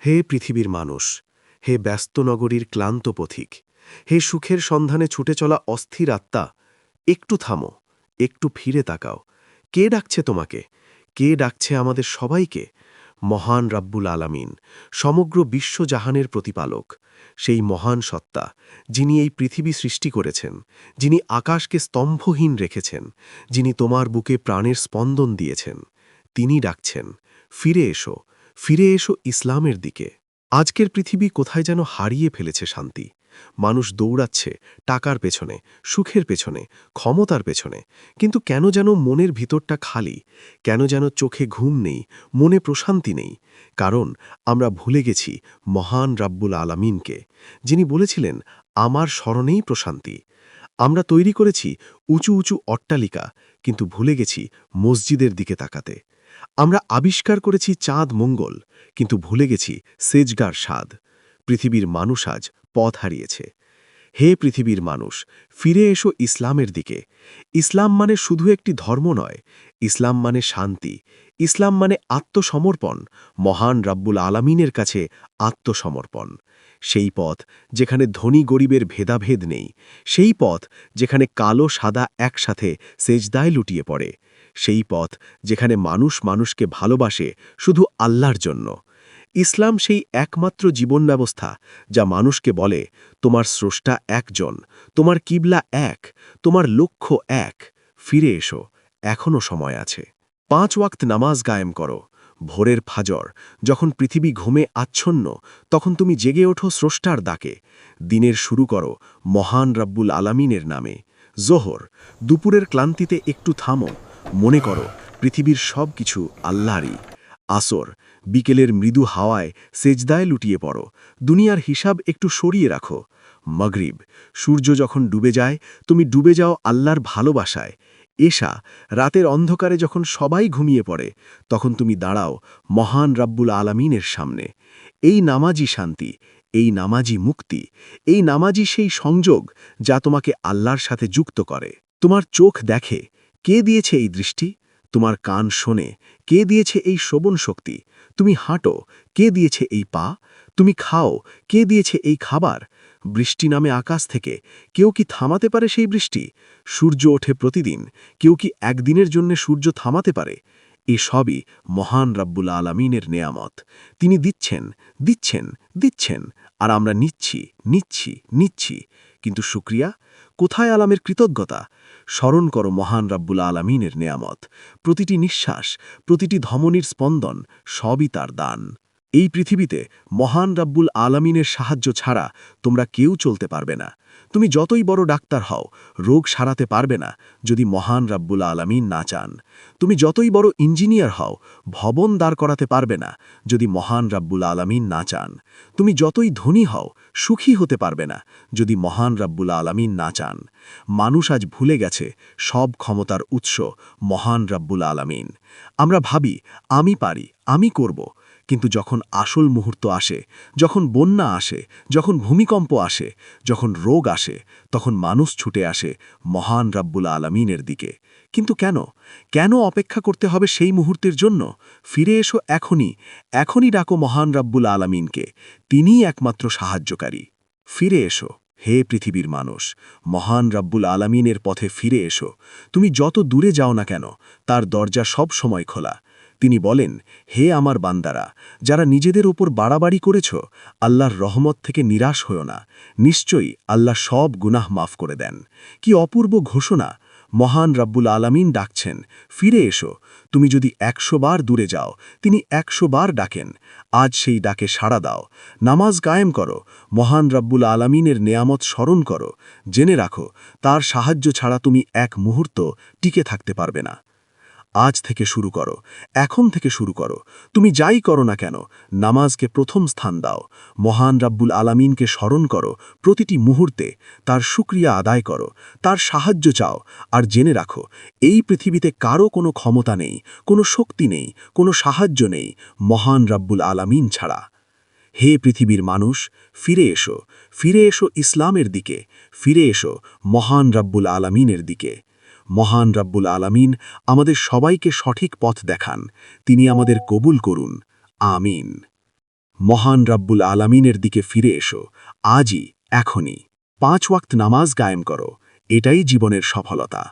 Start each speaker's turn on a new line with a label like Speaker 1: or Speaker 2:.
Speaker 1: হে পৃথিবীর মানুষ, হে ব্যস্ত নগরীর ক্লান্ত পথিক, হে সুখের সন্ধানে ছুটে চলা অস্থির আত্মা, একটু থামো, একটু ফিরে তাকাও। কে ডাকছে তোমাকে? কে ডাকছে আমাদের সবাইকে? মহান রাব্বুল আলামিন, সমগ্র বিশ্বজাহানের প্রতিপালক, সেই মহান সত্তা, যিনি এই পৃথিবী সৃষ্টি করেছেন, যিনি আকাশকে স্তম্ভহীন রেখেছেন, যিনি তোমার বুকে প্রাণের স্পন্দন দিয়েছেন, তিনি ডাকছেন, ফিরে এসো, ফিরে এসো ইসলামের দিকে। আজকের পৃথিবী কোথায় যেন হারিয়ে ফেলেছে শান্তি। মানুষ দৌড়াচ্ছে টাকার পেছনে, সুখের পেছনে, ক্ষমতার পেছনে, কিন্তু কেন যেন মনের ভিতরটা খালি, কেন যেন চোখে ঘুম নেই, মনে প্রশান্তি নেই। কারণ আমরা ভুলে গেছি মহান রাব্বুল আলামিনকে, যিনি বলেছিলেন, আমার স্মরণেই প্রশান্তি। আমরা তৈরি করেছি উঁচু উঁচু অট্টালিকা, কিন্তু ভুলে গেছি মসজিদের দিকে তাকাতে। আমরা আবিষ্কার করেছি চাঁদ মঙ্গল, কিন্তু ভুলে গেছি সেজগার স্বাদ। পৃথিবীর মানুষ আজ পথ হারিয়েছে। হে পৃথিবীর মানুষ, ফিরে এসো ইসলামের দিকে। ইসলাম মানে শুধু একটি ধর্ম নয়, ইসলাম মানে শান্তি, ইসলাম মানে আত্মসমর্পণ, মহান রাব্বুল আলামিনের কাছে আত্মসমর্পণ। সেই পথ যেখানে ধনী গরিবের ভেদাভেদ নেই, সেই পথ যেখানে কালো সাদা একসাথে সেজদায় লুটিয়ে পড়ে, সেই পথ যেখানে মানুষ মানুষকে ভালোবাসে শুধু আল্লাহর জন্য। ইসলাম সেই একমাত্র জীবন ব্যবস্থা যা মানুষকে বলে, তোমার স্রষ্টা একজন, তোমার কিবলা এক, তোমার লক্ষ্য এক। ফিরে এসো, এখনও সময় আছে। 5 ওয়াক্ত নামাজ কায়েম করো। ভোরের ফাজর, যখন পৃথিবী ঘুমে আচ্ছন্ন, তখন তুমি জেগে ওঠো স্রষ্টার ডাকে। দিনের শুরু করো মহান রাব্বুল আলামিনের নামে। জোহর, দুপুরের ক্লান্তিতে একটু থামো, মনে করো পৃথিবীর সব কিছু আল্লাহরই। আসর, বিকেলের মৃদু হাওয়ায় সেজদায় লুটিয়ে পড়ো, দুনিয়ার হিসাব একটু সরিয়ে রাখো। মাগরিব, সূর্য যখন ডুবে যায়, তুমি ডুবে যাও আল্লাহর ভালোবাসায়। এশা, রাতের অন্ধকারে যখন সবাই ঘুমিয়ে পড়ে, তখন তুমি দাঁড়াও মহান রাব্বুল আলামিনের সামনে। এই নামাজই শান্তি, এই নামাজই মুক্তি, এই নামাজই সেই সংযোগ যা তোমাকে আল্লাহর সাথে যুক্ত করে। তোমার চোখ দেখে, কে দিয়েছে এই দৃষ্টি? তোমার কান শোনে, কে দিয়েছে এই শ্রবণ শক্তি? তুমি হাঁটো, কে দিয়েছে এই পা? তুমি খাও, কে দিয়েছে এই খাবার? বৃষ্টি নামে আকাশ থেকে, কেউ কি থামাতে পারে সেই বৃষ্টি? সূর্য ওঠে প্রতিদিন, কেউ কি একদিনের জন্য সূর্য থামাতে পারে? এ সবই মহান রাব্বুল আলামিনের নেয়ামত। তিনি দিচ্ছেন, দিচ্ছেন, দিচ্ছেন, আর আমরা নিচ্ছি, নিচ্ছি, নিচ্ছি। কিন্তু শুকরিয়া কোথায়? আলামের কৃতজ্ঞতা। স্মরণ করো মহান রাব্বুল আলামিনের নেয়ামত। প্রতিটি নিঃশ্বাস, প্রতিটি ধমনীর স্পন্দন, সবই তার দান। এই পৃথিবীতে মহান রাব্বুল আলামিনের সাহায্য ছাড়া তোমরা কেউ চলতে পারবে না। তুমি যতই বড় ডাক্তার হও, রোগ সারাতে পারবে না যদি মহান রাব্বুল আলামিন না চান। তুমি যতই বড় ইঞ্জিনিয়ার হও, ভবন দাঁড় করাতে পারবে না যদি মহান রাব্বুল আলামিন না চান। তুমি যতই ধনী হও, সুখী হতে পারবে না যদি মহান রাব্বুল আলামিন না চান। মানুষ আজ ভুলে গেছে সব ক্ষমতার উৎস মহান রাব্বুল আলামিন। আমরা ভাবি, আমি পারি, আমি করব। কিন্তু যখন আসল মুহূর্ত আসে, যখন বন্যা আসে, যখন ভূমিকম্প আসে, যখন রোগ আসে, তখন মানুষ ছুটে আসে মহান রাব্বুল আলামিনের দিকে। কিন্তু কেন? কেন অপেক্ষা করতে হবে সেই মুহূর্তের জন্য? ফিরে এসো এখনই, এখনই ডাকো মহান রাব্বুল আলামিনকে। তিনিই একমাত্র সাহায্যকারী। ফিরে এসো, হে পৃথিবীর মানুষ, মহান রাব্বুল আলামিনের পথে ফিরে এসো। তুমি যত দূরে যাও না কেন, তার দরজা সব সময় খোলা। তিনি বলেন, হে আমার বান্দারা, যারা নিজেদের ওপর বাড়াবাড়ি করেছ, আল্লাহর রহমত থেকে নিরাশ হও না। নিশ্চয়ই আল্লাহ সব গুনাহ মাফ করে দেন। কি অপূর্ব ঘোষণা! মহান রাব্বুল আলামিন ডাকছেন, ফিরে এসো। তুমি যদি 100 বার দূরে যাও, তিনি 100 বার ডাকেন। আজ সেই ডাকে সাড়া দাও। নামাজ কায়েম করো, মহান রাব্বুল আলামিনের নেয়ামত স্মরণ করো। জেনে রাখো, তার সাহায্য ছাড়া তুমি এক মুহূর্ত টিকে থাকতে পারবে না। আজ থেকে শুরু করো, এখন থেকে শুরু করো। তুমি যাই করো না কেন, নামাজকে প্রথম স্থান দাও। মহান রাব্বুল আলামিনকে স্মরণ করো প্রতিটি মুহূর্তে, তার শুকরিয়া আদায় করো, তার সাহায্য চাও। আর জেনে রাখো, এই পৃথিবীতে কারো কোনো ক্ষমতা নেই, কোনো শক্তি নেই, কোনো সাহায্য নেই মহান রাব্বুল আলামিন ছাড়া। হে পৃথিবীর মানুষ, ফিরে এসো, ফিরে এসো ইসলামের দিকে, ফিরে এসো মহান রাব্বুল আলামিনের দিকে। মহান রাব্বুল আলামিন আমাদের সবাইকে সঠিক পথ দেখান। তিনি আমাদের কবুল করুন। আমিন।
Speaker 2: মহান রাব্বুল আলামিনের দিকে ফিরে এসো, আজই, এখনই। 5 ওয়াক্ত নামাজ কায়েম করো, এটাই জীবনের সফলতা।